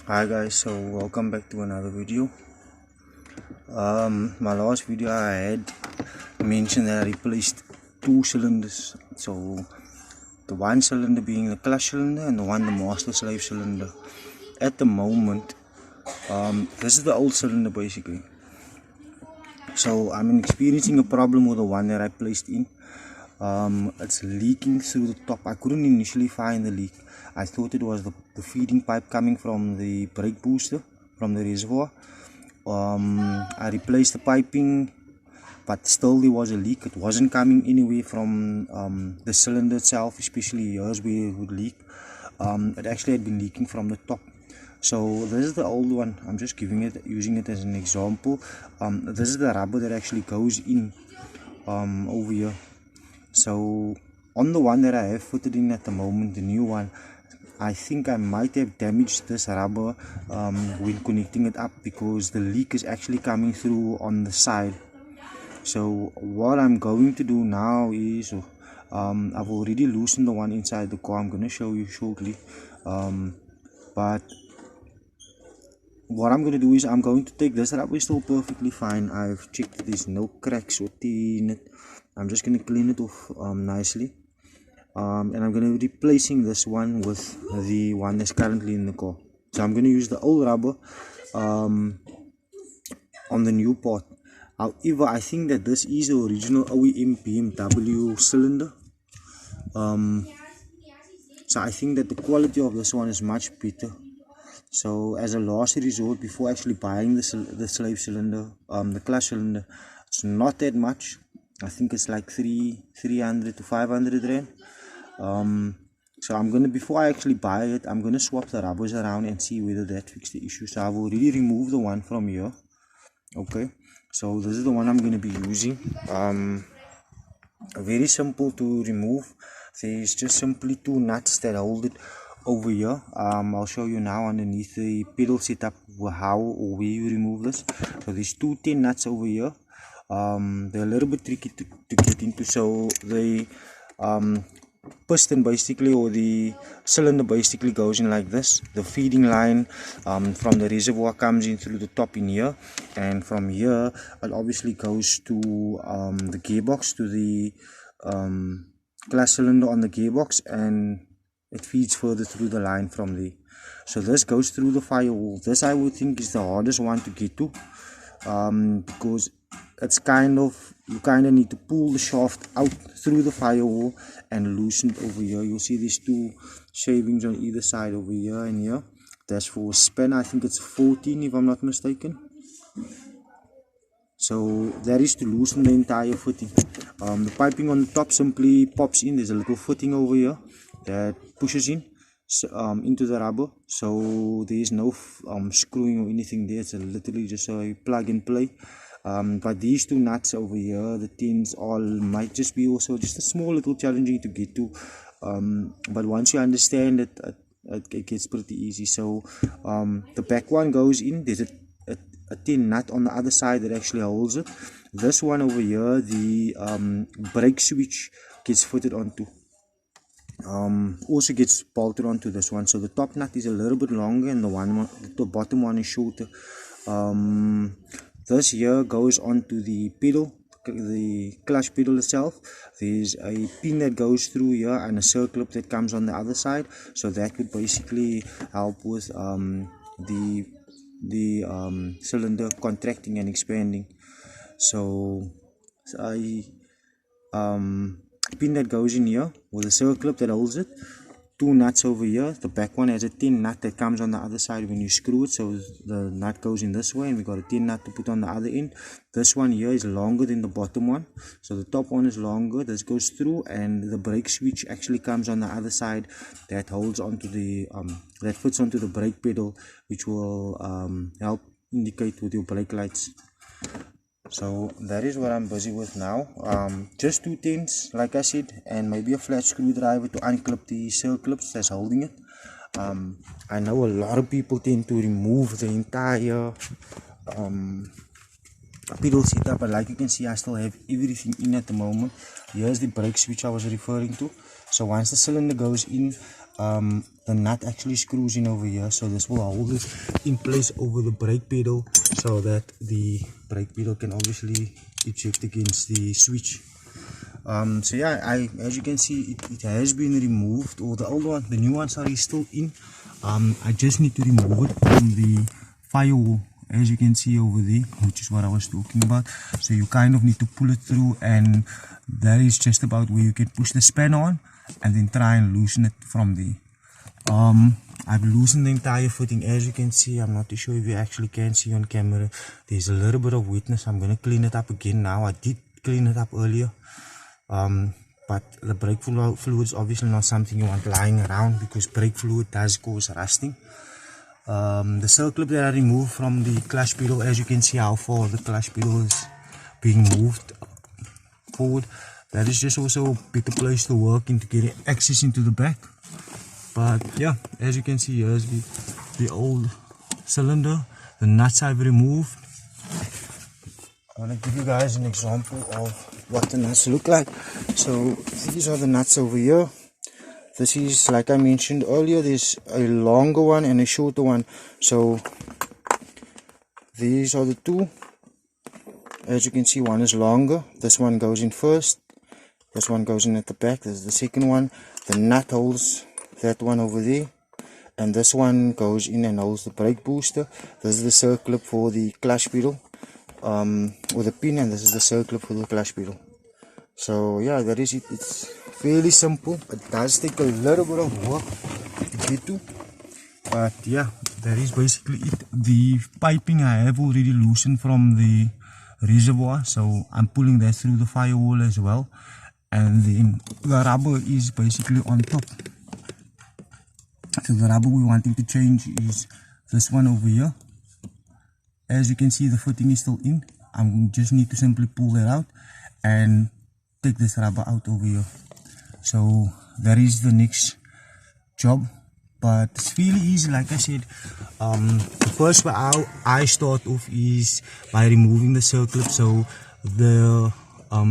Hi guys, so welcome back to another video. My last video I had mentioned that I replaced two cylinders. So the one cylinder being the clutch cylinder and the one the master slave cylinder. At the moment, this is the old cylinder basically. So I'm experiencing a problem with the one that I placed in. It's leaking through the top. I couldn't initially find the leak. I thought it was the feeding pipe coming from the brake booster from the reservoir. I replaced the piping, but still there was a leak. It wasn't coming anywhere from the cylinder itself, especially yours where it would leak. It actually had been leaking from the top. So this is the old one. I'm just using it as an example. This is the rubber that actually goes in over here. So on the one that I have fitted in at the moment, the new one, I think I might have damaged this rubber when connecting it up, because the leak is actually coming through on the side. So what I'm going to do now is I've already loosened the one inside the car. I'm going to show you shortly, but what I'm going to do is I'm going to take this rubber. Is still perfectly fine. I've checked there's no cracks or tear in it. I'm just going to clean it off nicely, and I'm going to be replacing this one with the one that's currently in the car. So I'm going to use the old rubber on the new part. However, I think that this is the original OEM BMW cylinder. So I think that the quality of this one is much better. So as a last resort, before actually buying the slave cylinder, the clutch cylinder, it's not that much. I think it's like 300 to 500 rand. So I'm gonna, before I actually buy it, I'm gonna swap the rubbers around and see whether that fixes the issue. So I've already removed the one from here. Okay, so this is the one I'm gonna be using. Very simple to remove. There's just simply two nuts that hold it over here. I'll show you now underneath the pedal setup how or where you remove this. So there's two 10 nuts over here. They're a little bit tricky to get into. So the piston basically, or the cylinder basically, goes in like this. The feeding line from the reservoir comes in through the top in here, and from here it obviously goes to the gearbox, to the clutch cylinder on the gearbox, and it feeds further through the line from there. So this goes through the firewall. This I would think is the hardest one to get to, because it's you kind of need to pull the shaft out through the firewall and loosen it over here. You'll see these two shavings on either side over here and here. That's for span. I think it's 14 if I'm not mistaken. So that is to loosen the entire fitting. The piping on the top simply pops in. There's a little fitting over here that pushes in into the rubber, so there is no screwing or anything there. It's literally just a plug and play. But these two nuts over here, the tins, all might just be also just a small little challenging to get to, but once you understand it, it gets pretty easy. So the back one goes in. There's a tin nut on the other side that actually holds it. This one over here, the brake switch gets fitted onto, also gets bolted onto this one. So the top nut is a little bit longer and the bottom one is shorter. This here goes onto the pedal, the clutch pedal itself. There's a pin that goes through here and a circlip that comes on the other side. So that would basically help with the cylinder contracting and expanding. So I pin that goes in here with a circlip that holds it. Two nuts over here. The back one has a tin nut that comes on the other side when you screw it, so the nut goes in this way, and we got a tin nut to put on the other end. This one here is longer than the bottom one, so the top one is longer. This goes through, and the brake switch actually comes on the other side that holds onto the that fits onto the brake pedal, which will help indicate with your brake lights. So that is what I'm busy with now. Just two tins, like I said, and maybe a flat screwdriver to unclip the circlips that's holding it. I know a lot of people tend to remove the entire pedal setup, but like you can see, I still have everything in at the moment. Here's the brake switch I was referring to. So once the cylinder goes in, the nut actually screws in over here, so this will hold it in place over the brake pedal so that the brake pedal can obviously eject against the switch. So yeah, as you can see, it has been removed, or the old one, the new ones are still in. I just need to remove it from the firewall, as you can see over there, which is what I was talking about. So you kind of need to pull it through, and that is just about where you can push the spanner on and then try and loosen it from there. I've loosened the entire footing, as you can see. I'm not too sure if you actually can see on camera. There's a little bit of wetness. I'm going to clean it up again now. I did clean it up earlier. But the brake fluid is obviously not something you want lying around, because brake fluid does cause rusting. The circlip that I removed from the clutch pedal, as you can see how far the clutch pedal is being moved forward. That is just also a better place to work into getting access into the back. But yeah, as you can see, here's the old cylinder. The nuts I've removed. I want to give you guys an example of what the nuts look like. So these are the nuts over here. This is, like I mentioned earlier, there's a longer one and a shorter one. So these are the two. As you can see, one is longer. This one goes in first. This one goes in at the back. This is the second one. The nut holds that one over there, and this one goes in and holds the brake booster. This is the circlip for the clutch pedal, or the pin, and this is the circlip for the clutch pedal. So yeah, that is it. It's fairly simple. It does take a little bit of work to get to, but yeah, that is basically it. The piping I have already loosened from the reservoir, so I'm pulling that through the firewall as well, and then the rubber is basically on top. So the rubber we're wanting to change is this one over here. As you can see, the footing is still in. I just need to simply pull that out and take this rubber out over here. So that is the next job, but it's fairly easy. Like I said, the first way I start off is by removing the circlip. So the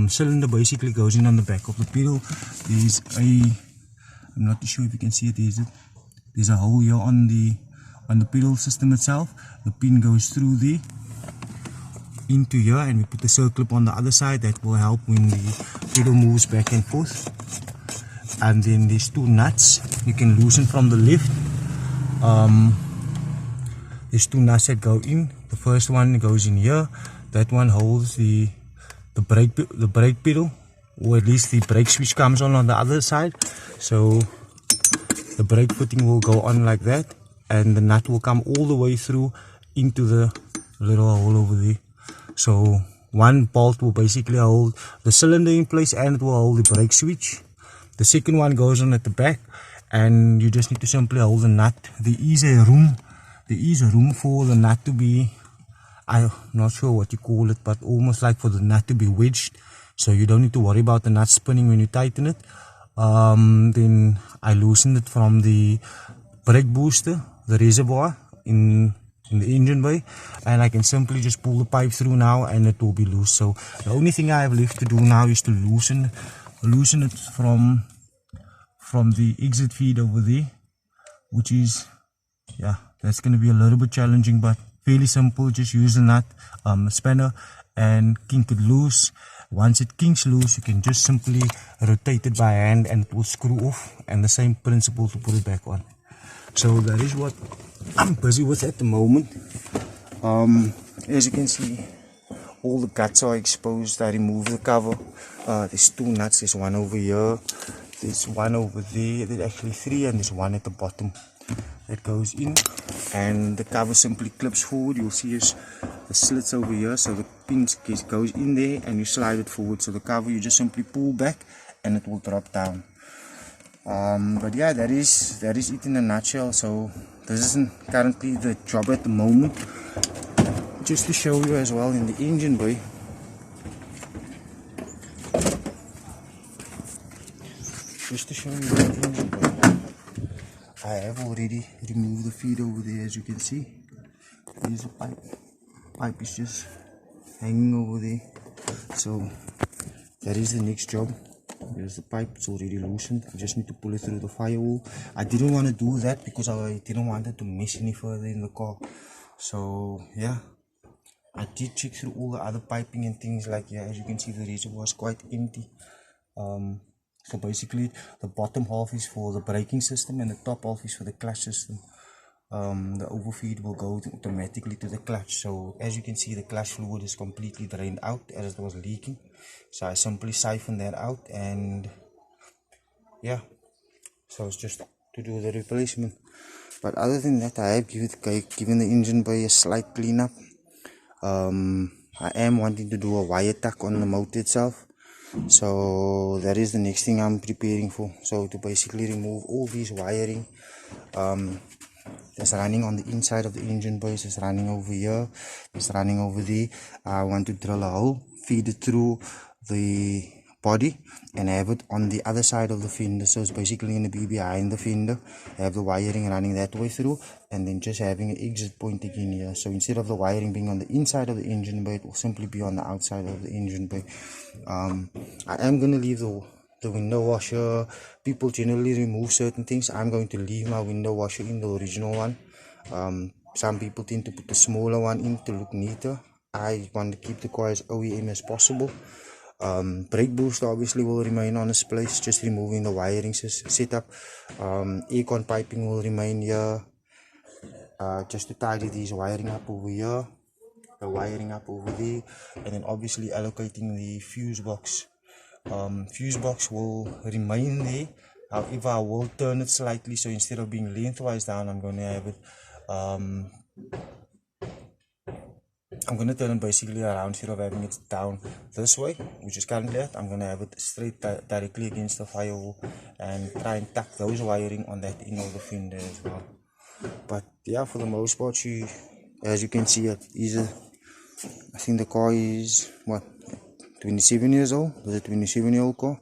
cylinder basically goes in on the back of the pedal. There's I'm not too sure if you can see it. There's a hole here on the pedal system itself. The pin goes through there into here, and we put the circlip on the other side. That will help when the pedal moves back and forth. And then there's two nuts you can loosen from the left. There's two nuts that go in. The first one goes in here. That one holds the brake pedal, or at least the brake switch comes on the other side. So the brake footing will go on like that, and the nut will come all the way through into the little hole over there. So one bolt will basically hold the cylinder in place, and it will hold the brake switch. The second one goes on at the back, and you just need to simply hold the nut. There is a room for the nut to be, I'm not sure what you call it, but almost like for the nut to be wedged, so you don't need to worry about the nut spinning when you tighten it. Then I loosened it from the brake booster, the reservoir in the engine bay, and I can simply just pull the pipe through now, and it will be loose. So the only thing I have left to do now is to loosen it from the exit feed over there, which is, yeah, that's going to be a little bit challenging, but fairly simple. Just use the nut, spanner, and kink it loose. Once it kinks loose, you can just simply rotate it by hand, and it will screw off, and the same principle to put it back on. So that is what I'm busy with at the moment. As you can see, all the guts are exposed. I removed the cover. There's two nuts. There's one over here, there's one over there. There's actually three, and there's one at the bottom that goes in, and the cover simply clips forward. You'll see the slits over here, so the pin goes in there, and you slide it forward. So the cover, you just simply pull back, and it will drop down. But yeah, that is it in a nutshell. So this isn't currently the job at the moment. Just to show you as well, in the engine bay, I have already removed the feed over there. As you can see, there's a pipe is just hanging over there. So that is the next job. There's the pipe, it's already loosened. I just need to pull it through the firewall. I didn't want to do that because I didn't want it to mess any further in the car. So yeah, I did check through all the other piping and things like, yeah, as you can see the reservoir is quite empty. So basically the bottom half is for the braking system and the top half is for the clutch system. The overfeed will go automatically to the clutch. So as you can see, the clutch fluid is completely drained out as it was leaking. So I simply siphoned that out, and yeah, so it's just to do the replacement. But other than that, I have given the engine bay a slight cleanup. I am wanting to do a wire tuck on the motor itself. So that is the next thing I'm preparing for. So to basically remove all these wiring that's running on the inside of the engine base, is running over here, it's running over there. I want to drill a hole, feed it through the body and have it on the other side of the fender. So it's basically going to be behind the fender, have the wiring running that way through, and then just having an exit point again here. So instead of the wiring being on the inside of the engine bay, it will simply be on the outside of the engine bay. I am going to leave the window washer. People generally remove certain things. I'm going to leave my window washer in the original one. Some people tend to put the smaller one in to look neater. I want to keep the car as OEM as possible. Brake booster obviously will remain on its place, just removing the wiring setup. Aircon piping will remain here, just to tidy these wiring up over here, the wiring up over there, and then obviously allocating the fuse box. Fuse box will remain there, however I will turn it slightly, so instead of being lengthwise down, I'm going to have it I'm going to turn it basically around. Instead of having it down this way, which is currently at, I'm going to have it straight directly against the firewall and try and tuck those wiring on that end of the fender as well. But yeah, for the most part, as you can see, I think the car is, what, 27 years old. It's a 27-year-old car.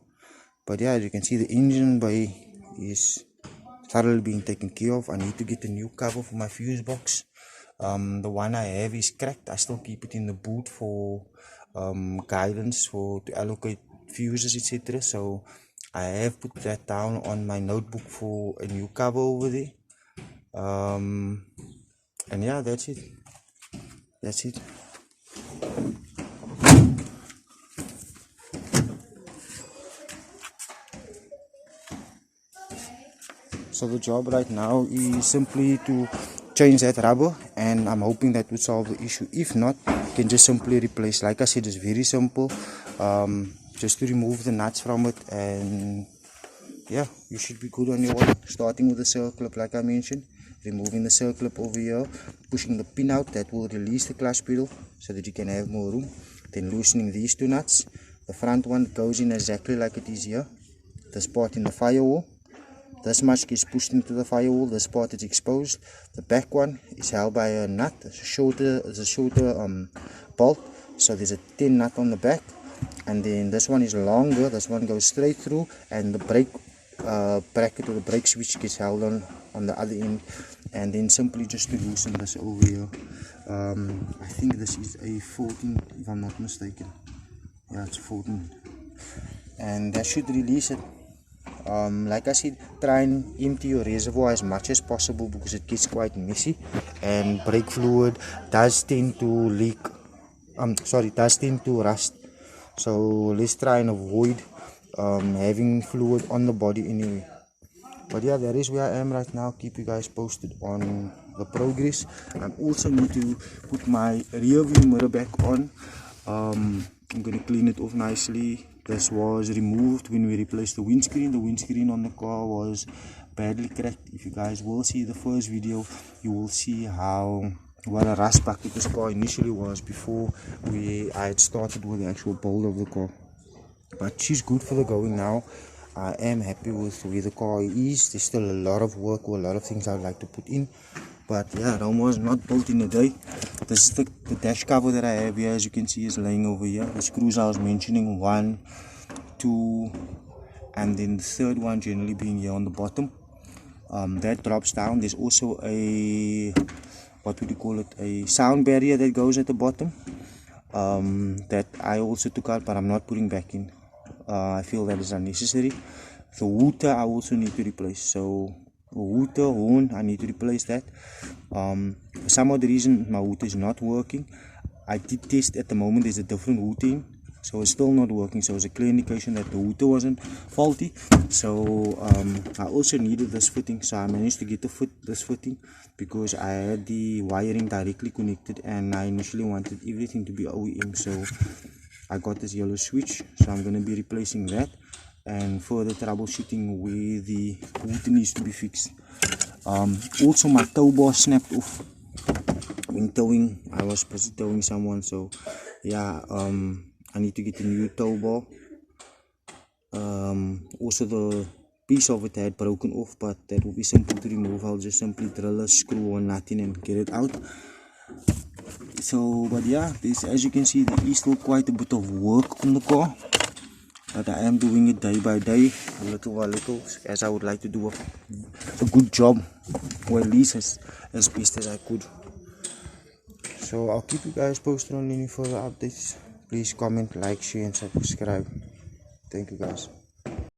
But yeah, as you can see, the engine bay is thoroughly being taken care of. I need to get a new cover for my fuse box. The one I have is cracked. I still keep it in the boot for guidance, to allocate fuses, etc. So I have put that down on my notebook for a new cover over there. And yeah, that's it. So the job right now is simply to change that rubber, and I'm hoping that would solve the issue. If not, you can just simply replace. Like I said, it's very simple. Just to remove the nuts from it, and yeah, you should be good on your way. Starting with the circlip, like I mentioned, removing the circlip over here, pushing the pin out, that will release the clutch pedal so that you can have more room. Then loosening these two nuts. The front one goes in exactly like it is here. This part in the firewall, this much gets pushed into the firewall, this part is exposed. The back one is held by a nut, it's a shorter bolt, so there's a 10 nut on the back. And then this one is longer, this one goes straight through, and the brake bracket or the brake switch gets held on the other end. And then simply just to loosen this over here. I think this is a 14, if I'm not mistaken. Yeah, it's 14. And that should release it. Like I said, try and empty your reservoir as much as possible because it gets quite messy, and brake fluid does tend to leak, does tend to rust. So let's try and avoid having fluid on the body anyway. But yeah, that is where I am right now. Keep you guys posted on the progress. I also need to put my rear view mirror back on. I'm going to clean it off nicely. This was removed when we replaced the windscreen. The windscreen on the car was badly cracked. If you guys will see the first video, you will see what a rust bucket this car initially was before I had started with the actual build of the car. But she's good for the going now. I am happy with where the car is. There's still a lot of work or a lot of things I'd like to put in. But yeah, Rome was not built in a day. This is the dash cover that I have here, as you can see, is laying over here. The screws I was mentioning, 1, 2, and then the third one generally being here on the bottom. That drops down. There's also a, a sound barrier that goes at the bottom. That I also took out, but I'm not putting back in. I feel that is unnecessary. The hooter I also need to replace. So the hooter horn, I need to replace that. For some odd reason my hooter is not working. I did test at the moment, there's a different hooter, so it's still not working, so it's a clear indication that the hooter wasn't faulty. So I also needed this fitting, so I managed to get this fitting because I had the wiring directly connected and I initially wanted everything to be OEM. So I got this yellow switch, so I'm going to be replacing that and further troubleshooting where the hooter needs to be fixed. Also my tow bar snapped off when towing. I was busy towing someone, so yeah, I need to get a new tow bar. Also the piece of it had broken off, but that will be simple to remove. I'll just simply drill a screw or nothing and get it out. So but yeah, this, as you can see, there is still quite a bit of work on the car, but I am doing it day by day, little by little, as I would like to do a good job, or at least as best as I could. So I'll keep you guys posted on any further updates. Please comment, like, share and subscribe. Thank you guys.